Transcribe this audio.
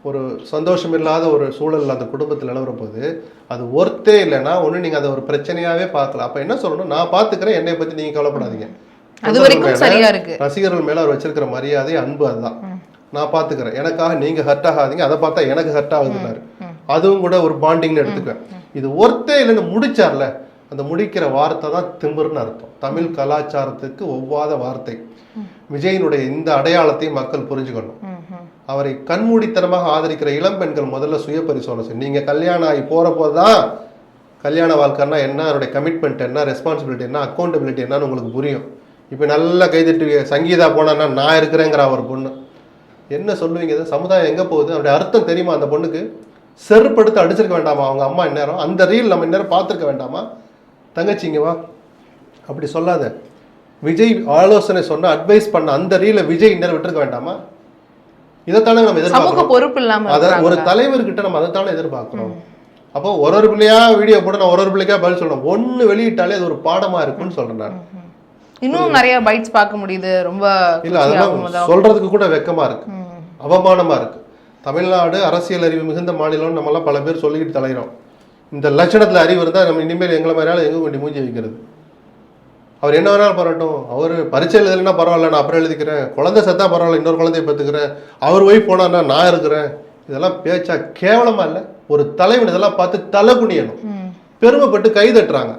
ஒரு சந்தோஷம் இல்லாத ஒரு சூழல் அந்த குடும்பத்தில் நிலவர போது அது ஒர்த்தே இல்லைன்னா ஒன்று நீங்கள் அதை ஒரு பிரச்சனையாகவே பார்க்கலாம். அப்போ என்ன சொல்லணும், நான் பார்த்துக்கிறேன், என்னை பற்றி நீங்கள் கவலைப்படாதீங்க. அது வரைக்கும் சரியா இருக்கு. ரசிகர்கள் மேலே அவர் வச்சிருக்கிற மரியாதை அன்பு அதுதான். நான் பார்த்துக்கிறேன், எனக்காக நீங்கள் ஹர்ட் ஆகாதீங்க, அதை பார்த்தா எனக்கு ஹர்ட் ஆகுதுன்னாரு. அதுவும் கூட ஒரு பாண்டிங்னு எடுத்துக்குவேன். இது ஒர்த்தே இல்லைன்னு முடிச்சார்ல, அந்த முடிக்கிற வார்த்தை தான் திமிர்னு அர்த்தம். தமிழ் கலாச்சாரத்துக்கு ஒவ்வாத வார்த்தை. விஜயினுடைய இந்த அடையாளத்தையும் மக்கள் புரிஞ்சுக்கணும். அவரை கண்மூடித்தனமாக ஆதரிக்கிற இளம் பெண்கள் முதல்ல சுய பரிசோதனை செய்யும். நீங்க கல்யாணம் ஆகி போற போதுதான் கல்யாண வாழ்க்கைன்னா என்ன, அதனுடைய கமிட்மெண்ட் என்ன, ரெஸ்பான்சிபிலிட்டி என்ன, அக்கௌண்டபிலிட்டி என்னன்னு உங்களுக்கு புரியும். இப்போ நல்லா கைதட்டு சங்கீதா போனா நான் இருக்கிறேங்கிற ஒரு பொண்ணு என்ன சொல்லுவீங்க? சமுதாயம் எங்கே போகுது? அவருடைய அர்த்தம் தெரியுமா? அந்த பொண்ணுக்கு செருப்படுத்து அடிச்சிருக்க வேண்டாமா அவங்க அம்மா? இந்நேரம் அந்த ரீல் நம்ம இந்நேரம் பார்த்துருக்க வேண்டாமா? தங்கச்சிங்கவா அப்படி சொல்லாத. விஜய் ஆலோசனை சொன்ன அட்வைஸ் பண்ண அந்த ரீலை விஜய் இந்நேரம் விட்டுருக்க வேண்டாமா? இதைத்தானே நம்ம எதிர்பார்க்கிறோம். பொறுப்பு இல்லாம ஒரு தலைவர்கிட்ட நம்ம அதைத்தானே எதிர்பார்க்கிறோம். அப்போ ஒரு பிள்ளையா வீடியோ போட்டு நான் ஒரு பிள்ளைக்கா பதில் சொல்லணும். ஒன்று வெளியிட்டாலே அது ஒரு பாடமா இருக்குன்னு சொல்றேன் நான். இன்னும் நிறைய பைட்ஸ் பார்க்க முடியுது. ரொம்ப இல்ல அதெல்லாம் சொல்றதுக்கு கூட வெக்கமா இருக்கு, அவமானமா இருக்கு. தமிழ்நாடு அரசியல் அறிவு மிகுந்த மாநிலம் நம்மளாம் பல பேர் சொல்லிக்கிட்டு தலைகிறோம். இந்த லட்சணத்துல அறிவு இருந்தால் நம்ம இனிமேல் எங்களை மாதிரியால எங்க கொண்டு மூஞ்சி வைக்கிறது. அவர் என்ன வேணாலும் பரவாட்டும், அவர் பரீட்சை எழுதலைன்னா பரவாயில்ல, நான் அப்புறம் எழுதிக்கிறேன், குழந்தை செத்தா பரவாயில்ல, இன்னொரு குழந்தைய பார்த்துக்கிறேன், அவர் ஒய்ஃப் போனா நான் இருக்கிறேன். இதெல்லாம் பேச்சா? கேவலமா இல்லை? ஒரு தலைவன் இதெல்லாம் பார்த்து தலை குனியணும், பெருமைப்பட்டு கை தட்டுறாங்க.